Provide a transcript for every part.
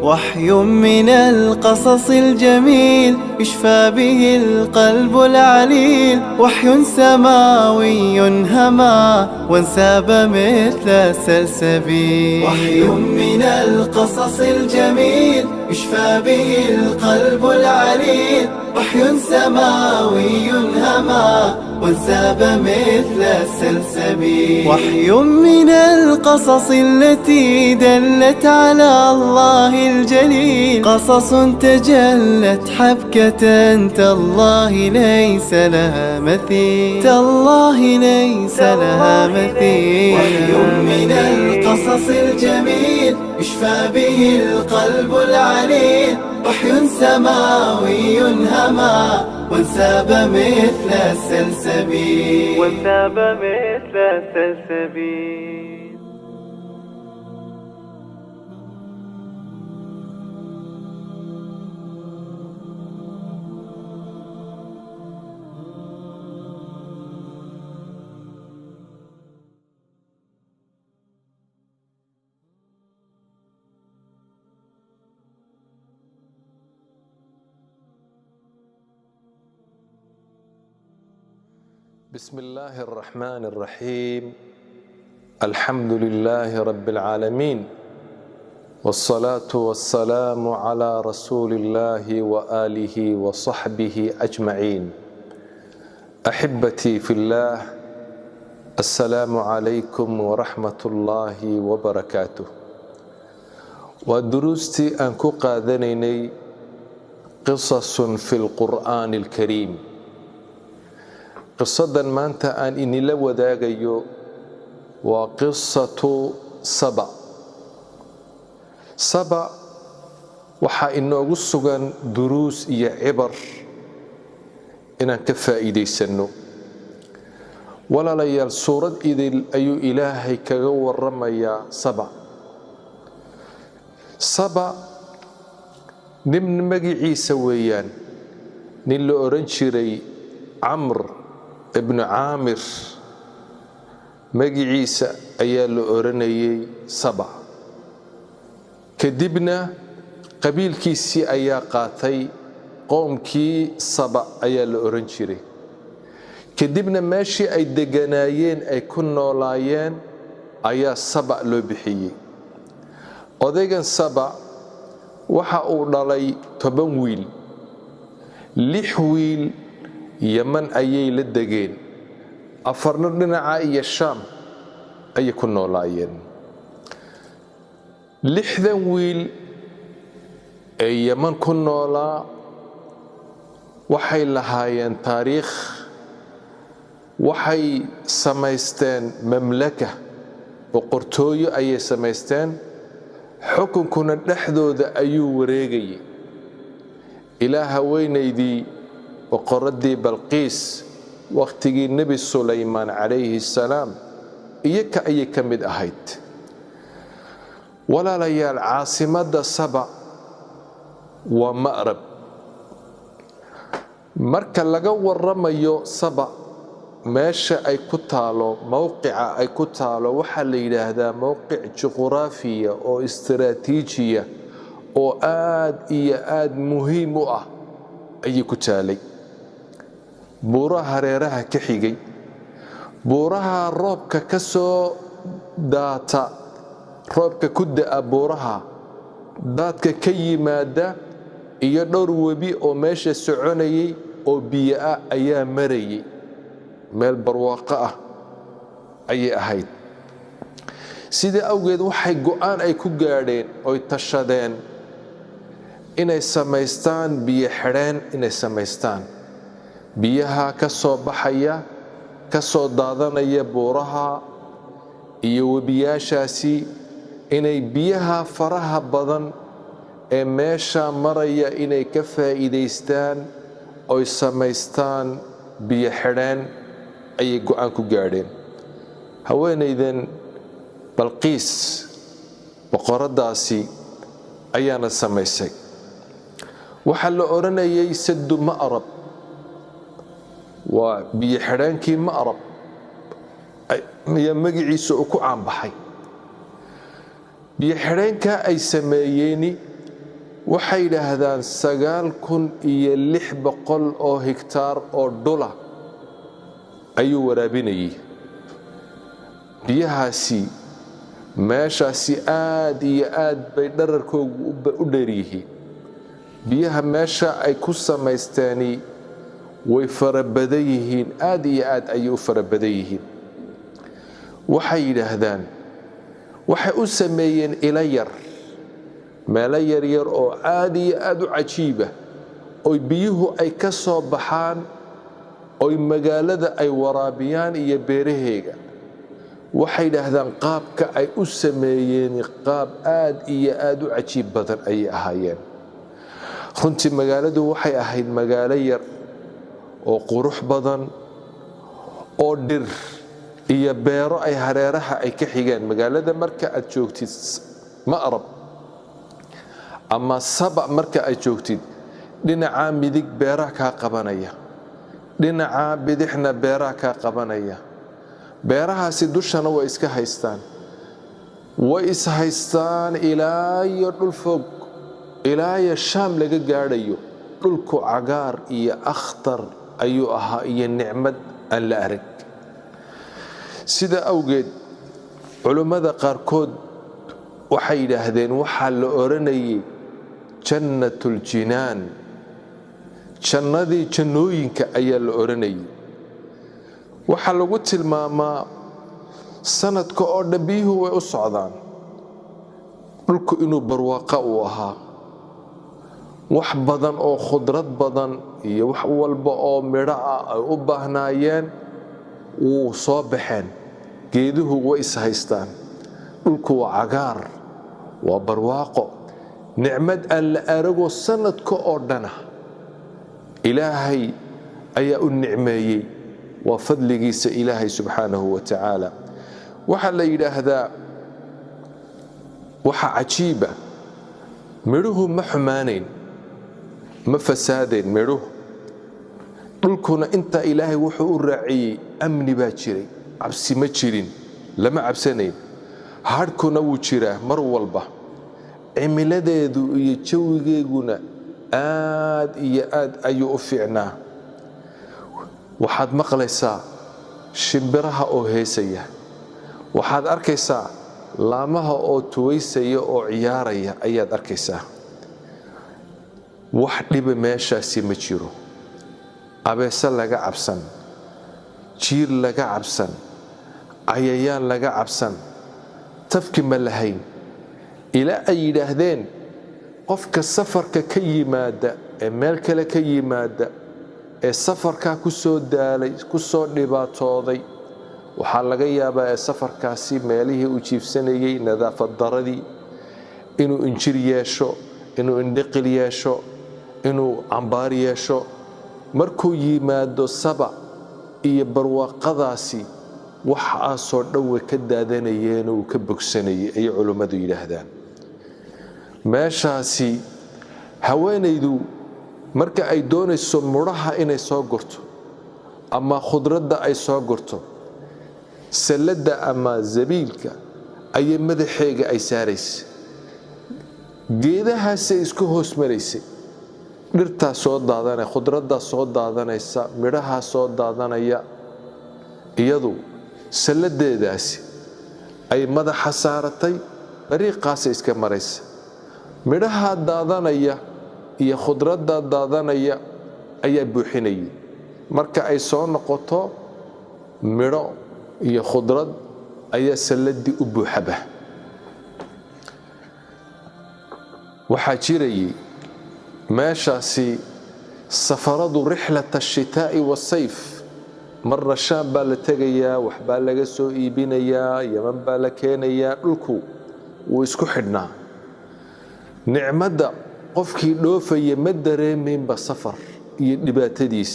وحي من القصص الجميل يشفى به القلب العليل. وحي سماوي هما وانساب مثل السلسبيل. وحي من القصص الجميل يشفى به القلب العليل. وحي سماوي هما وانساب مثل السلسبيل. وحي من القصص التي دلت على الله الجليل. قصص تجلت حبكة تالله ليس لها مثيل. تالله ليس لها مثيل. وحي من القصص الجميل يشفى به القلب العليل. وحي سماوي هما وانساب مثل السلسبيل. وانساب مثل السلسبيل. بسم الله الرحمن الرحيم. الحمد لله رب العالمين، والصلاة والسلام على رسول الله وآله وصحبه أجمعين. أحبتي في الله، السلام عليكم ورحمة الله وبركاته. ودروستي أنكو قاذنيني قصص في القرآن الكريم. qisadan maanta aan inila wadaagayo waa qisatu saba. saba waxaa inoogu sugan duruus iyo cibar inaan ka faa'iidaysanno. walaalayaal, suurad idil ayuu ilaahay kaga warramayaa saba. saba nin magiciisa weeyaan, nin la oran jiray camr ibnu caamir, magiciisa ayaa la oranayay saba. kadibna qabiilkiisii ayaa qaatay, qoomkii saba ayaa la oran jiray. kadibna meeshii ay deganaayeen ay ku noolaayeen ayaa saba loo bixiyey. odaygan saba waxa uu dhalay 10 wiil. 6 wiil yaman ayay la degeen, 4 dhinaca iyo shaam ayay ku noolaayeen. 6dan wiil ee yaman ku noolaa waxay lahaayeen taariikh. waxay samaysteen mamlaka, boqortooyo ayay samaysteen. xukunkuna dhexdooda ayuu wareegayay ilaa haweenaydii boqoradii balqiis waqtigii nebi sulaymaan calayhi salaam iyaka ayay ka mid ahayd. walaalayaal, caasimadda saba waa ma'rab. marka laga warramayo saba, meesha ay ku taalo, mowqica ay ku taalo, waxaa la yidhaahdaa mowqic juqraafiya oo istiraatiijiya oo aad iyo aad muhiim u ah ayay ku taalay. buuraha hareeraha ka xigay, buuraha roobka ka soo daata, roobka ku da'a buuraha, daadka ka yimaada, iyo dhowr webi oo meesha soconayay oo biyo ah ayaa marayay. meel barwaaqo ah ayay ahayd. sidaa awgeed waxay go'aan ay ku gaadheen oy tashadeen inay samaystaan biyo xidheen, inay samaystaan biyaha ka soo baxaya, ka soo daadanaya buuraha iyo webiyaashaasi, inay biyaha faraha badan ee meesha maraya inay ka faa'iidaystaan oy samaystaan biyo xidheen ayay go'aan ku gaadheen. haweenaydan balqiis, boqoradaasi, ayaana samaysay. waxaa la oranayay sadu ma'rab, waa biyo xidheenkii ma'rab ayaa magaciisa uu ku caanbaxay. biyo xidheenka ay sameeyeeni waxay yidhaahdaan 9,600 oo hektaar oo dhula ayuu waraabinayay. biyahaasi meeshaasi aad iyo aad bay dhararkoogu u dheer yihiin. biyaha meesha ay ku samaysteeni way farabadan yihiin, aad iyo aad ayay u farabadan yihiin. waxay yidhaahdaan waxay u sameeyeen ila yar, meelo yaryar oo aad iyo aad u cajiiba, oy biyuhu ay ka soo baxaan, oy magaalada ay waraabiyaan iyo beeraheega. waxay yidhaahdaan qaabka ay u sameeyeen qaab aad iyo aad u cajiib badan ayay ahaayeen. runtii magaaladu waxay ahayd magaalo yar oo qurux badan, oo dhir iyo beero ay hareeraha ay ka xigeen. magaalada marka aad joogtid Ma'rab ama Saba, marka aad joogtid dhinaca midig beeraha kaa qabanaya, dhinaca bidixna beeraha kaa qabanaya. beerahaasi dushana way iska haystaan, way is haystaan ilaa iyo dhul fog, ilaa iyo Shaam laga gaadhayo. dhulku cagaar iyo akhtar ayuu ahaa iyo nicmad aan la arag. sida awgeed culummada qaarkood waxay yidhaahdeen waxaa la oranayay jannatul jinaan, jannadii jannooyinka ayaa la oranayay. waxaa lagu tilmaamaa sanadka oo dhan biyuhu way u socdaan, dhulku inuu barwaaqo uu ahaa, wax badan oo khudrad badan iyo wax walba oo midho ah ay u baahnaayeen wuu soo baxeen. geeduhu way is haystaan, dhulku waa cagaar, waa barwaaqo, nicmad aan la aragoo sanadka oo dhana ilaahay ayaa u nicmeeyey. waa fadligiisa ilaahay subxaanahu wa tacaala. waxaa la yidhaahdaa waxa cajiiba, midhuhu ma xumaanayn, ma fasaadayn midhuhu. dhulkuna intaa ilaahay wuxuu u raaciyey amni baa jiray, cabsi ma jirin, lama cabsanayn. hadhkuna wuu jiraa mar walba, cimiladeedu iyo jawigeeguna aad iyo aad ayuu u fiicnaa. waxaad maqlaysaa shimbiraha oo heesaya, waxaad arkaysaa laamaha oo tuwaysaya oo ciyaaraya ayaad arkaysaa. wax dhiba meeshaasi ma jiro, abeese laga cabsan, jiir laga cabsan, cayayaan laga cabsan, tafki ma lahayn. ilaa ay yidhaahdeen qofka safarka ka yimaada ee meel kale ka yimaada ee safarkaa ku soo daalay, ku soo dhibaatooday, waxaa laga yaabaa ee safarkaasi meelihii u jiifsanayay nadaafad daradii inuu injir yeesho, inuu indhiqil yeesho, inuu cambaar yeesho. markuu yimaado Saba iyo barwaaqadaasi waxaasoo dhan way ka daadanayeen oo ka bogsanayay ayay culummadu yidhaahdaan. meeshaasi haweenaydu marka ay doonayso mudhaha inay soo gurto ama khudradda ay soo gurto, salladda ama zabiilka ayay madaxeega ay saaraysay, geedahaasay isku hoos maraysay. dhirtaa soo daadanaya, khudraddaa soo daadanaysa, midhahaa soo daadanaya, iyadu salladeedaasi ay madaxa saaratay, dariiqaasay iska maraysa. midhahaa daadanaya iyo khudraddaa daadanaya ayaa buuxinayay. marka ay soo noqoto midho iyo khudrad ayaa salladii u buuxaba. waxaa jirayay meeshaasi safaradu rixlata ashitaa'i wasayf. marna Shaam baa la tegayaa, waxbaa laga soo iibinayaa, Yaman baa la keenayaa. dhulku wuu isku xidhnaa. nicmadda qofkii dhoofaya ma dareemaynba safar iyo dhibaatadiis.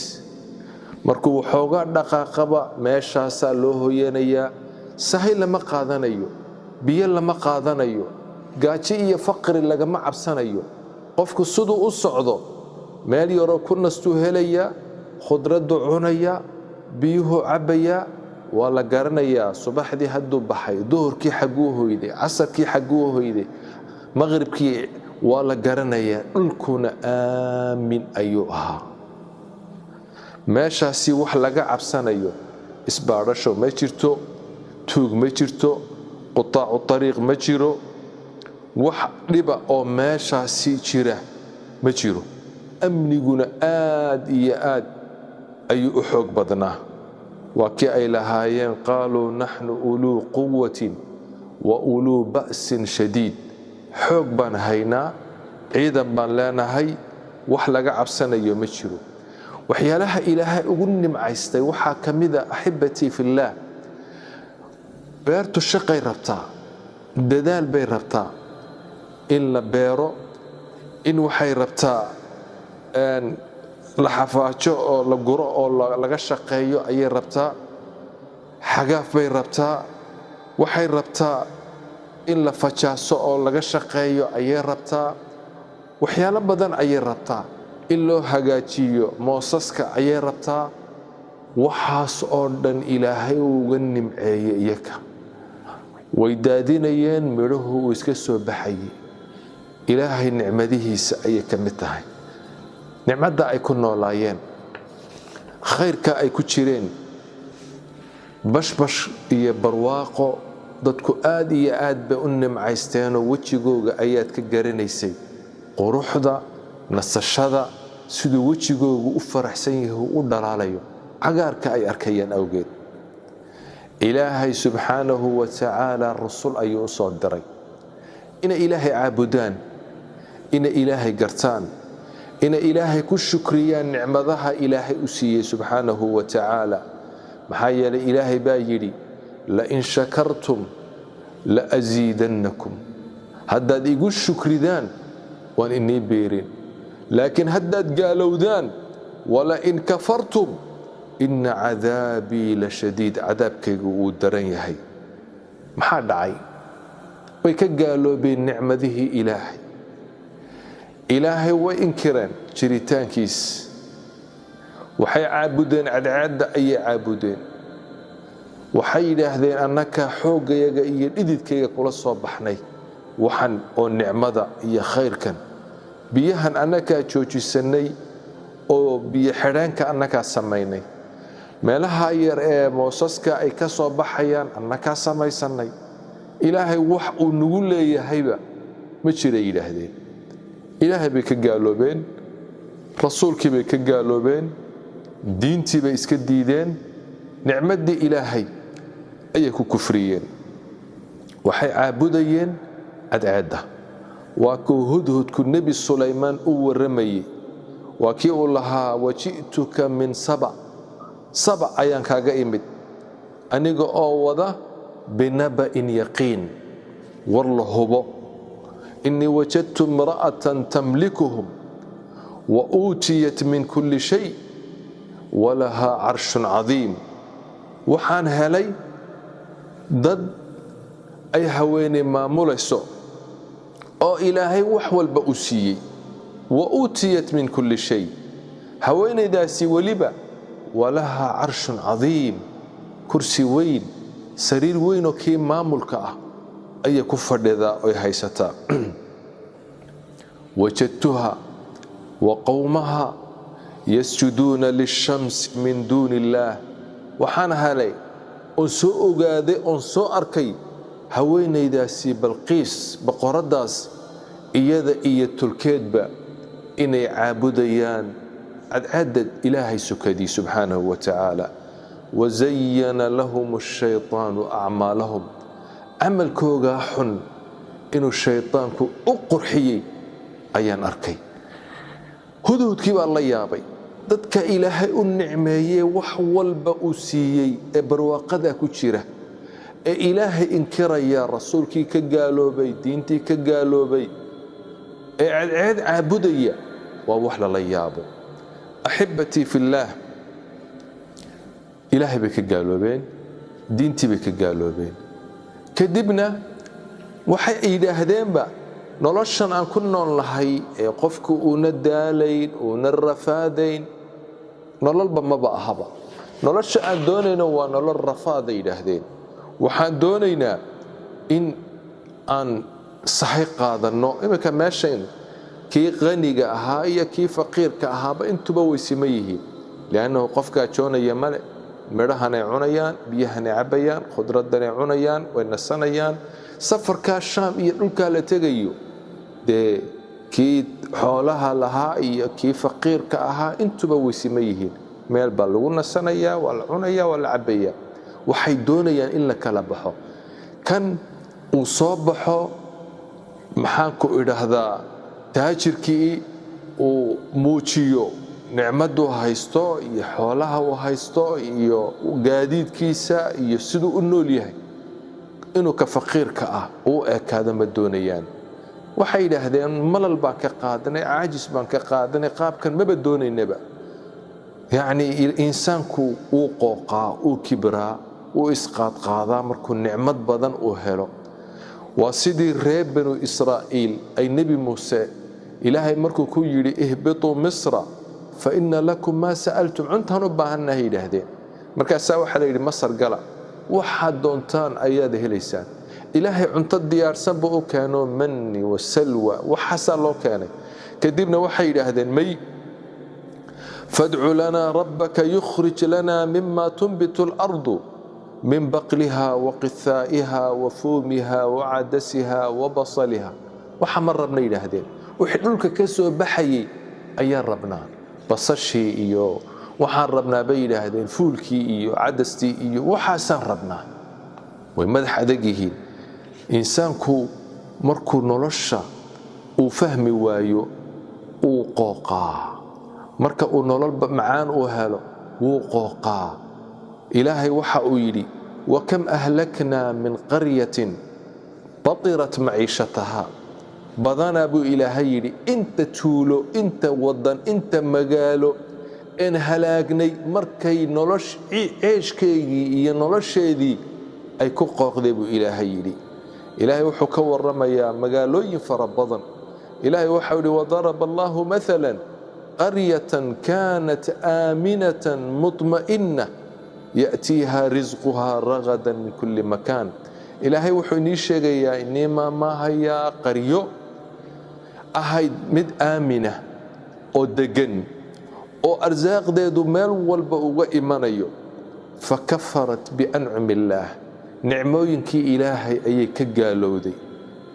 markuu waxoogaa dhaqaaqaba meeshaasaa loo hoyanayaa. sahay lama qaadanayo, biyo lama qaadanayo, gaajo iyo faqri lagama cabsanayo. qofku siduu u socdo meel yaroo ku nastuu helayaa, khudraddu cunaya, biyuhu cabaya. waa la garanayaa subaxdii hadduu baxay, duhurkii xagguu hoyday, casarkii xagguu hoyday, maqribkii waa la garanayaa dhulkuna aamin ayuu ahaa meeshaasi wax laga cabsanayo isbaadhasho ma jirto tuug ma jirto qutaacu tariiq ma jiro wax dhiba oo meeshaasi jira ma jiro amniguna aad iyo aad ayuu u xoog badnaa waa kii ay lahaayeen qaaluu naxnu uluu quwatin wa uluu ba'sin shadiid xoog baan haynaa ciidan baan leenahay wax laga cabsanayo ma jiro waxyaalaha ilaahay ugu nimcaystay waxaa ka mid ah axibatii fillaah beertu shaqay rabtaa dadaal bay rabtaa in la beero in waxay rabtaa la xafaajo oo la guro oo laga shaqeeyo ayay rabtaa xagaaf bay rabtaa waxay rabtaa in la fajaaso oo laga shaqeeyo ayay rabtaa waxyaalo badan ayay rabtaa in loo hagaajiyo moosaska ayay rabtaa waxaas oo dhan ilaahay uga nimceeyey iyaga way daadinayeen midhuhu uu iska soo baxayay ilaahay nicmadihiisa ayay ka mid tahay nicmadda ay ku noolaayeen khayrka ay ku jireen bashbash iyo barwaaqo dadku aad iyo aad bay u nimcaysteenoo wejigooga ayaad ka garanaysay quruxda nasashada siduu wejigoogu u faraxsan yahay u dhalaalayo cagaarka ay arkayaan awgeed ilaahay subxaanahu wa tacaala rasul ayuu u soo diray inay ilaahay caabudaan inay ilaahay gartaan inay ilaahay ku shukriyaan nicmadaha ilaahay u siiyey subxaanahu wa tacaala maxaa yeelay ilaahay baa yidhi lain shakartum la asiidannakum haddaad igu shukridaan waan inii beerin laakiin haddaad gaalowdaan walain kafartum ina cadaabii la shadiid cadaabkaygu wuu daran yahay maxaa dhacay way ka gaaloobeen nicmadihii ilaahay way inkireen jiritaankiis waxay caabudeen cadceedda ayay caabudeen waxay yidhaahdeen annaka xooggayaga iyo dhididkayga kula soo baxnay waxan oo nicmada iyo khayrkan biyahan annakaa joojisannay oo biyo xidheenka annakaa samaynay meelaha yar ee moosaska ay ka soo baxayaan annakaa samaysannay ilaahay wax uu nagu leeyahayba ma jira yidhaahdeen ilaahay bay ka gaaloobeen rasuulkii bay ka gaaloobeen diintii bay iska diideen nicmaddii ilaahay ayay ku kufriyeen waxay caabudayeen cadceedda waa kuu hudhudku nebi sulaymaan u warramayey waa kii uu lahaa waji'tuka min saba ayaan kaaga imid aniga oo wada binaba'in yaqiin war la hubo innii wajadtu imra'atan tamlikuhum wa uutiyat min kulli shay walahaa carshun cadiim waxaan helay dad ay haweeney maamulayso oo ilaahay wax walba u siiyey wa uutiyat min kulli shay haweenaydaasi weliba walahaa carshun cadiim kursi weyn sariir weyn oo kii maamulka ah ayay ku fadhidaa oy haysataa wajadtuha wa qowmaha yasjuduuna lishamsi min duuni illaah waxaan helay oon soo ogaaday oon soo arkay haweenaydaasi balqiis boqoraddaas iyada iyo tulkeedba inay caabudayaan cadceedda ilaahay sukadii subxaanahu wa tacaala wazayana lahum ashaytaanu acmaalahum camalkoogaa xun inuu shaytaanku u qurxiyey ayaan arkay hudhudkii baa la yaabay dadka ilaahay u nicmeeyey wax walba uu siiyey ee barwaaqadaa ku jira ee ilaahay inkiraya rasuulkii ka gaaloobay diintii ka gaaloobay ee cadceed caabudaya waa wax lala yaabo axibatii fillaah ilaahay bay ka gaaloobeen diintii bay ka gaaloobeen kadibna waxay yidhaahdeenba noloshan aan ku nool lahay ee qofku uuna daalayn uuna rafaadayn nololba maba ahaba nolosha aan doonayno waa nolol rafaaday yidhaahdeen waxaan doonaynaa in aan sahay qaadano imika meeshayn kii qaniga ahaa iyo kii faqiirka ahaaba intuba way siman yihiin laana qofka joonaya male midhahan ay cunayaan biyahan ay cabayaan khudradan ay cunayaan way nasanayaan safarka shaam iyo dhulka la tagayo kii xoolaha lahaa iyo kii faqiirka ahaa intuba way siman yihiin meel baa lagu nasanayaa waa la cunayaa waa la cabayaa waxay doonayaan in la kala baxo kan uu soo baxo maxaan ku idhaahdaa taajirkii uu muujiyo nicmadu haysto iyo xoolaha uu haysto iyo gaadiidkiisa iyo siduu u nool yahay inuu ka faqiirka ah uu ekaado ma doonayaan waxay yidhaahdeen malal baan ka qaadanay caajis baan ka qaadanay qaabkan maba doonaynaba yacni insaanku uu qooqaa uu kibraa uu isqaadqaadaa markuu nicmad badan uu helo waa sidii reer banu israa'iil ay nebi muuse ilaahay markuu ku yidhi ihbituu misra fa inna lakum maa sa'altum cuntaan u baahannahay yidhaahdeen markaasaa waxaa la yidhi masar gala waxaad doontaan ayaad helaysaan ilaahay cunto diyaarsan buu u keeno manni wa salwa waxaasaa loo keenay kadibna waxay yidhaahdeen may fadcu lanaa rabbaka yukhrij lanaa mima tunbitu alardu من بقلها وقثائها وفومها وعدسها وبصلها وحمر ربنا يلهدين وحدولك كسو بحيي أيان ربنا بصشي إيو وحان ربنا بيلهدين فولكي إيو عدستي إيو وحاسان ربنا ومدح أدقيه إنسانكو مركو نلشا وفهمي وايو وقوقا مركو نلل معان وهالو وقوقا إلهي وحا يري وكم أهلكنا من قرية بطرت معيشتها بدنا أبو إلهي يري أنت تولو أنت وضن أنت مقالو إن هلاقني مركي نلش عيش كي نلش دي أي كوقاق دي أبو إلهي يري إلهي وحو كور رميا مقالو ينفر بضن إلهي وحا يري وضرب الله مثلا قرية كانت آمنة مطمئنة يأتيها رزقها رغدا من كل مكان إلهي وحوني شيغيا إنما ما هي قريو أهيد مد آمنة أو دقن أو أرزاق ديدو مال والبقوة إيمانيو فكفرت بأنعم الله نعموين كي إلهي أي كقالو دي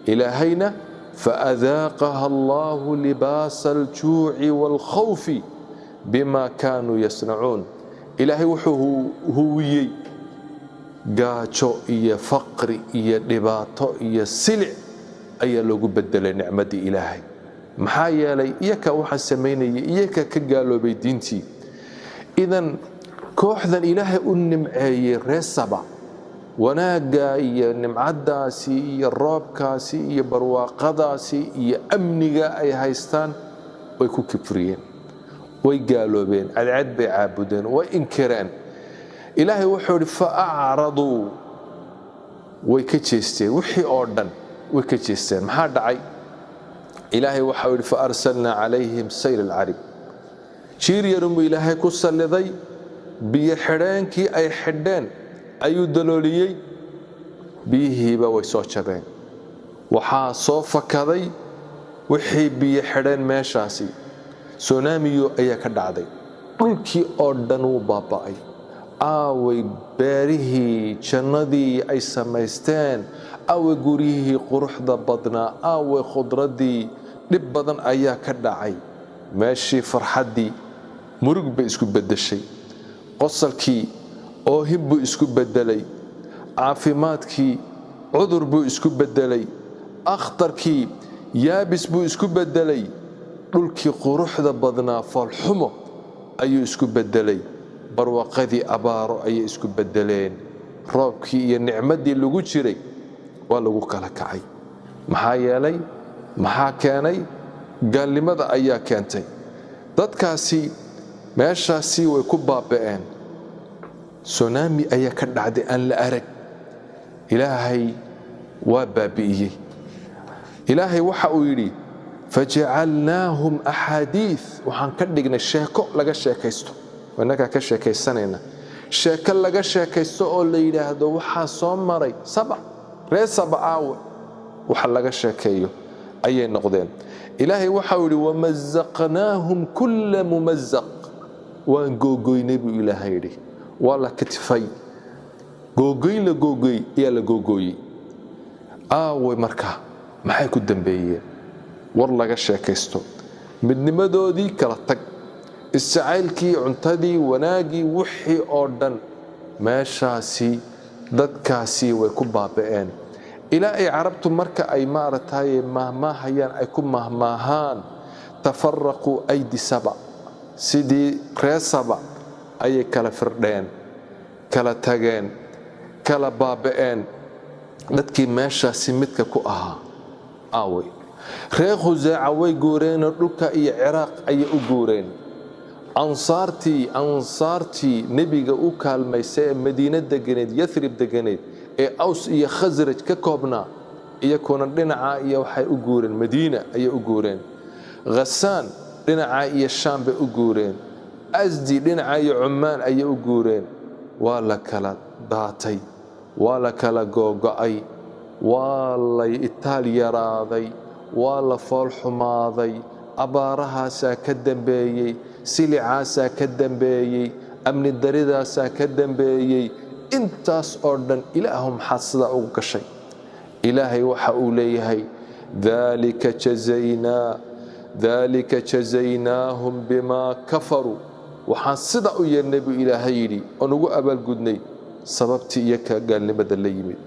إلهينا فأذاقها الله لباس الجوع والخوف بما كانوا يصنعون إلهي وحو هويي قاچو إيا فقر إيا دباطو إيا سلع أيا لوغو بدل نعمة إلهي محايا لي إياكا وحا سميني إياكا كقالو بيدينتي إذن كوحذا إلهي أنمعي رسبا وناقا إيا نمعداسي إيا الرابكاسي إيا برواقداسي إيا أمنيقا أي هايستان ويكو كفريين ويقالوا بين العد بيعابدين وإنكران إلهي وحوري فأعرضوا ويكتشيستين وحي أوردن ويكتشيستين محاد عي إلهي وحوري فأرسلنا عليهم سيل العرب شير يرمو إلهي كسر لذي بيحران كي أي حدان أيو دلوليي بيهيبا ويسوشرين وحا صوفا كذي وحي بيحران ماشاسي سوناميو أيا كدعدي dhulkii oo dhan uu baaba'ay aaway beerihii jannadii ay samaysteen aaway guriyihii quruxda badnaa aaway khudradii dhib badan ayaa ka dhacay meeshii farxadii murug bay isku bedeshay qosalkii oo hibbu isku bedelay caafimaadkii cudur buu isku bedelay akhtarkii yaabis buu isku bedelay dhulkii quruxda badnaa falxumo ayuu isku bedelay barwaqadii abaaro ayay isku bedeleen roobkii iyo nicmadii lagu jiray waa lagu kala kacay maxaa yeelay maxaa keenay gaalnimada ayaa keentay dadkaasi meeshaasi way ku baaba'een tsunami ayaa ka dhacday aan la arag ilaahay waa baabi'iyey ilaahay waxa uu yidhi فجعلناهم أحاديث وحن كدغنا شيكو لغا شيكيستو ونكا كشيكيسانينا شيكل لغا شيكيستو او لا يراهدو waxa soo maray saba reer saba aaw waxa laga sheekeeyo ayay noqdeen. ilaahay waxa uu yiri wamazzaqnaahum kull mumazzaq waan googoynay buu ilaahay yiri waa la katifay googoyn la googoy ayaa la googoyay way markaa maxay ku dambeeyeen war laga sheekaysto midnimadoodii kala tag isjacaylkii cuntadii wanaagii wixii oo dhan meeshaasi dadkaasi way ku baaba'een ilaa ay carabtu marka ay maaragtay mahmaahayaan ay ku mahmaahaan tafarraqu aydi saba sidii reesaba ayay kala firdheen kala tageen kala baaba'een dadkii meeshaasi midka ku ahaa aaway reer khuzaaca way guureen dhulka iyo ciraaq ayay u guureen ansaartii nebiga u kaalmaysay ee madiina deganeed yathrib deganeed ee aws iyo khasraj ka koobnaa iyakuna dhinaca iyo waxay u guureen madiina ayay u guureen ghasaan dhinaca iyo shaam bay u guureen asdi dhinaca iyo cumaan ayay u guureen waa la kala daatay waa la kala googo'ay waa la itaal yaraaday waa la fool xumaaday abaarahaasaa ka dambeeyey silicaasaa ka dambeeyey amni daridaasaa ka dambeeyey intaas oo dhan ilaahu maxaad sidaa ugu gashay ilaahay waxa uu leeyahay dalika jazaynaahum bimaa kafaruu waxaan sidaa u yeelnay buu ilaahay yidhi oon ugu abaalgudnay sababtii iyo ka gaalnimada la yimid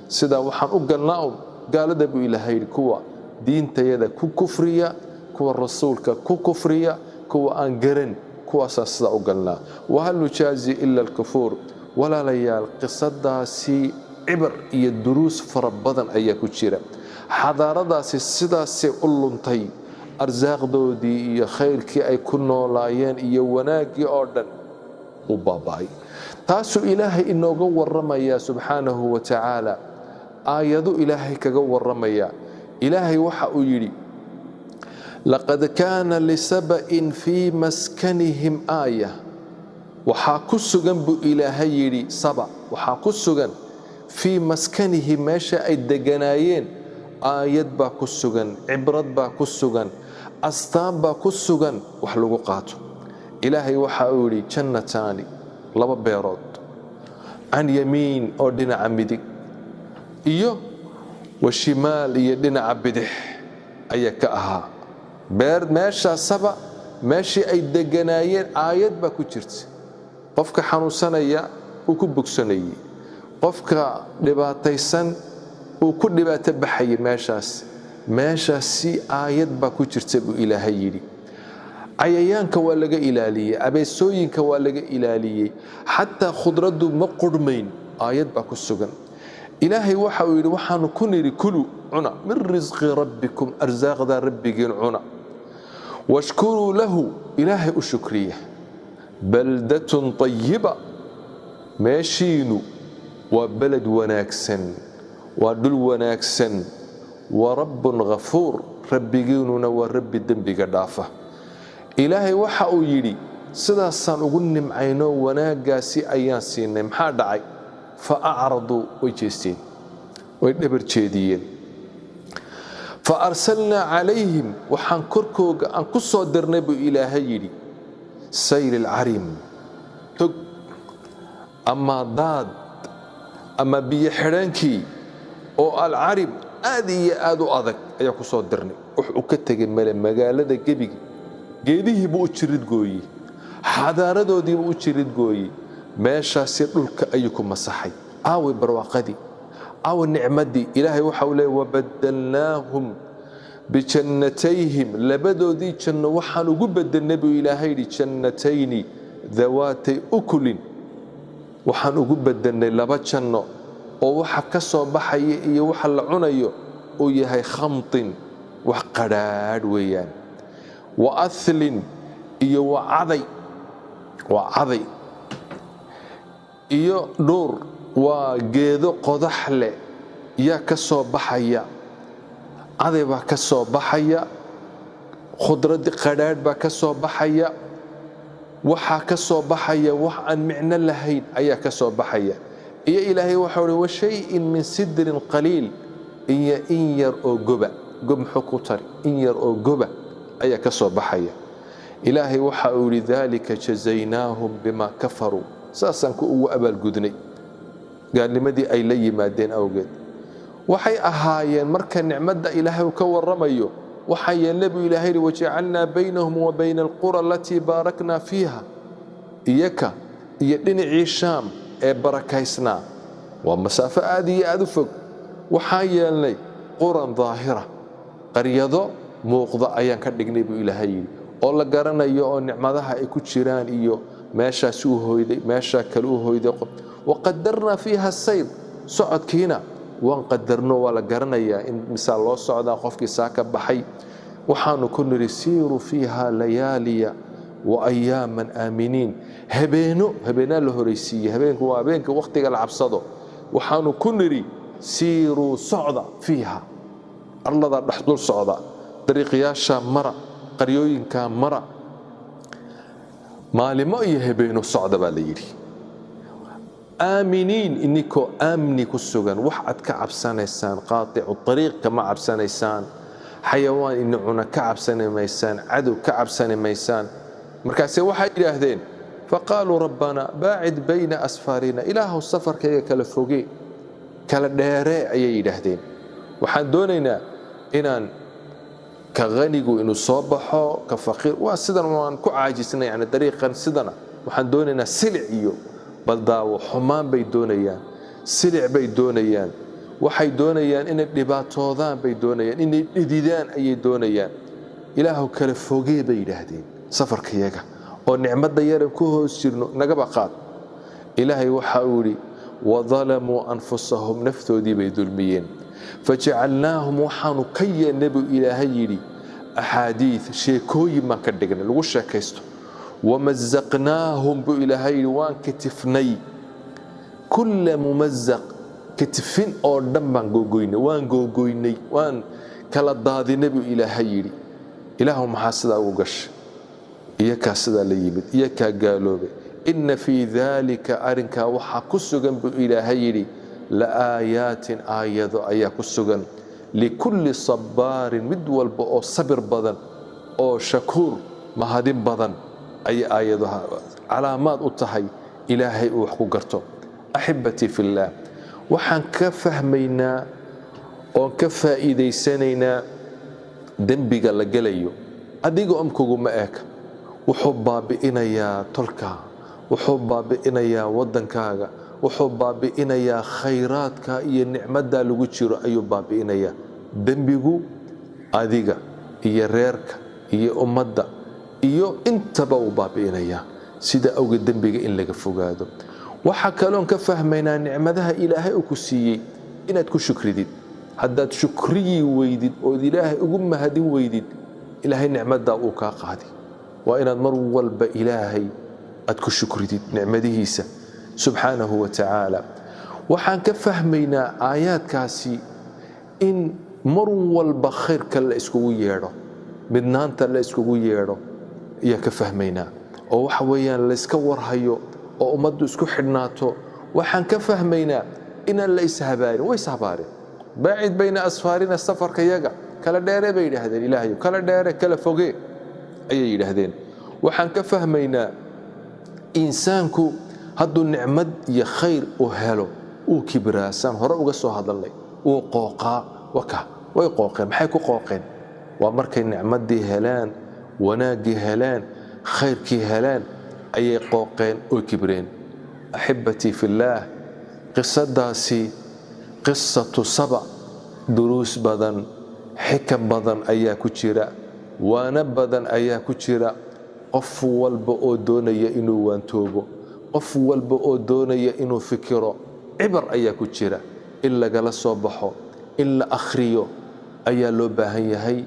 sidaa waxaan u galnaa gaalada buu ilaahay yidhi kuwa diintayada ku kufriya kuwa rasuulka ku kufriya kuwa aan garan kuwaasaan sidaa u galnaa wahal nujaazi ila alkufuur walaalayaal qisadaasi cibar iyo duruus fara badan ayaa ku jira xadaaradaasi sidaasay u luntay arsaaqdoodii iyo khayrkii ay ku noolaayeen iyo wanaaggii oo dhan u baaba'ay taasuu ilaahay inooga warramayaa subxaanahu wa tacaala aayadu ilaahay kaga warramaya ilaahay waxa uu yidhi laqad kaana lisaba'in fii maskanihim aaya waxaa ku sugan buu ilaahay yidhi saba waxaa ku sugan fii maskanihi meesha ay deganaayeen aayad baa ku sugan cibrad baa ku sugan astaan baa ku sugan wax lagu qaato ilaahay waxa uu yidhi jannataani laba beerood can yamiin oo dhinaca midig iyo washimaal iyo dhinaca bidix ayaa ka ahaa beer meeshaasaba meeshii ay deganaayeen aayad baa ku jirta qofka xanuunsanaya uu ku bogsanayay qofka dhibaataysan uu ku dhibaato baxayay meeshaasi aayad baa ku jirta buu ilaahay yidhi cayayaanka waa laga ilaaliyey abeesooyinka waa laga ilaaliyey xataa khudraddu ma qurhmayn aayad baa ku sugan ilaahay waxa uu yidhi waxaanu ku nidhi kulu cuna min risqi rabbikum arsaaqdaa rabbigiin cuna washkuruu lahu ilaahay u shukriya baldatun tayiba meeshiinu waa beled wanaagsan waa dhul wanaagsan wa rabbun ghafuur rabbigiinuna waa rabbi dembiga dhaafa ilaahay waxa uu yidhi sidaasaan ugu nimcayno wanaaggaasi ayaan siinay maxaa dhacay fa acraduu way jeesteen way dhabar jeediyeen fa arsalnaa calayhim waxaan korkooga aan ku soo dirnay buu ilaahay yidhi sayl alcarim tog ama daad ama biyo xidhaankii oo alcarib aad iyo aad u adag ayaa ku soo dirnay wuxuu ka tegay male magaalada gebiga geedihiibuu u jirid gooyey xadaaradoodiibuu u jirid gooyey meeshaasi dhulka ayuu ku masaxay aaway barwaaqadii aaway nicmadii ilaahay waxa uu leeyahay wabadalnaahum bijannatayhim labadoodii janno waxaan ugu bedelnay buu ilaahay yidhi jannatayni dawaatay ukulin waxaan ugu bedelnay laba janno oo waxa ka soo baxaya iyo waxa la cunayo uu yahay khamtin wax qadhaadh weeyaan wa athlin iyo wa caday iyo dhuur waa geedo qodax leh yaa ka soo baxaya caday baa ka soo baxaya khudradii qadhaadh baa ka soo baxaya waxaa ka soo baxaya wax aan micno lahayn ayaa ka soo baxaya iyo ilaahay waxa uu washayin min sidrin qaliil in yar oo goba muxuu ku tari in yar oo goba ayaa ka soo baxaya ilaahay waxa uu yiri dhalika jazaynaahum bima kafaru saasan ku ugu abaalgudnay gaalnimadii ay la yimaadeen awgeed waxay ahaayeen marka nicmada ilaahay uu ka waramayo waxa yeelay ilaahay wajacalna baynahum wa bayna alqura allati barakna fiha iyaka iyo dhinacii shaam ee barakaysna waa masaafo aad iyo aad u fog waxa yeelay quran daahira qaryado muuqda ayaan ka dhignay buu ilaahay oo la garanayo oo nicmadaha ay ku jiraan iyo meeshaas uu hooyday meesha kale uu hooyday waqadarna fiha sayr socodkiina waan qadarno wala garanaya in misaal loo socda qofkii saaka baxay waxaanu ku niri siiru fiha layaliya wa ayaman aminin habeena la horeysiiyay habeenku waa habeenka waqtiga la cabsado waxaanu ku niri siiru socda fiha arlada dhaxdul socda dariiqyaasha mara qaryooyinka mara maalimo iyo habeeno socda baa la yiri آمنين إنكو آمني كسوغان وحد كعب سنيسان قاطع الطريق كما عب سنيسان حيوان إنعنا كعب سنيسان عدو كعب سنيسان مركاسي واحد إلهدين فقالوا ربنا باعد بين أسفارنا إله السفر كي كالفوقي كالديراء أي إلهدين وحان دونينا إنان كغنيقو إنو صبحو كفقير واسدنا وان كو عاجسنا يعني طريقا سدنا وحان دونينا سلعيو baldaawo xumaan bay doonayaan silic bay doonayaan waxay doonayaan inay dhibaatoodaan bay doonayaan inay dhididaan ayay doonayaan ilaahu kala fogee bay yiraahdeen safarkayaga oo nicmada yar ku hoos jirno naga baqaad ilaahay waxa uu yiri wadalamu anfusahum naftoodii bay dulmiyeen faj'alnaahum waxaanu kayya nabi ilaahay yiri ahadiith sheekooyin ma ka dhignay lagu sheekaysto ومزقناهم بإلهي وان كتفني كل ممزق كتفين أو دمان جوجويني وان جوجويني وان كلا ضادي نبي إلهي إلههم حاسد أوجش إياك حاسد ليبد إياك قالوبه إن في ذلك أرنك وحكسجن بإلهي لآيات آيات أيكسجن لكل صبار مدول أو صبر بدن أو شكور مهدم بدن أي آياتها علامات أطهي إلهي وحكو قرتو أحبتي في الله وحن كفهمينا وكفائدي سنينا دنبي قال لقليو أديقو أمكو مأك وحبا بإنا يا تلكا وحبا بإنا يا ودنكاغا وحبا بإنا يا خيراتك إيا النعمة لغتشيرو أيوبا بإنا يا دنبيقو أديقا إيا ريرك إيا أمدا iyo intaba uu baabiinaya sida awgeed dambiga in laga fogaado waxa kaloon ka fahmaynaa nicmadaha ilaahay uu ku siiyay inaad ku shukridid haddaad shukriyi weydid oo ilaahay ugu mahadin weydid ilaahay nicmada uu ka qaadi waa inaad mar walba ilaahay aad ku shukridid nicmadihiisa subhanahu wa ta'ala waxaan ka fahmaynaa aayaadkaasi in mar walba khayrka la iskugu yeero midnaanta la iskugu yeero يا كفهمينا أو حويا لسك ورهيو أو أمد اسكو حدناتو وحن كفهمينا إن ليس هباري ويس هباري باعد بين أسفارنا السفر كيجا كلا دايرة بين هذا الإلهي كلا دايرة كلا فوقي أي هذين وحن كفهمينا إنسانكو هدو النعمد يا خير وهلو وكبراسان هرا وقصو هذا اللي وقوقا وكا ويقوقين محيكو قوقين ومركي النعمد دي هلان وناجي هلان خيركي هلان أي قوقين وكبرين أحبتي في الله قصة داسي قصة سبع دروس بدن حكم بدن أيا كتيرا وانا بدن أيا كتيرا قف والبقو دوني إنو وانتوبو قف والبقو دوني إنو فكرو عبر أيا كتيرا إلا قال صبحو إلا أخريو أيا لو باهي هي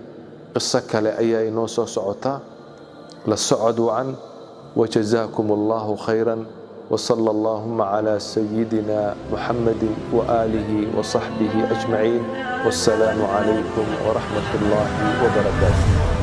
قصة كلا أيا إنوسو سعوتا للسعدوا عن وجزاكم الله خيرا وصلى اللهم على سيدنا محمد وآله وصحبه أجمعين والسلام عليكم ورحمة الله وبركاته.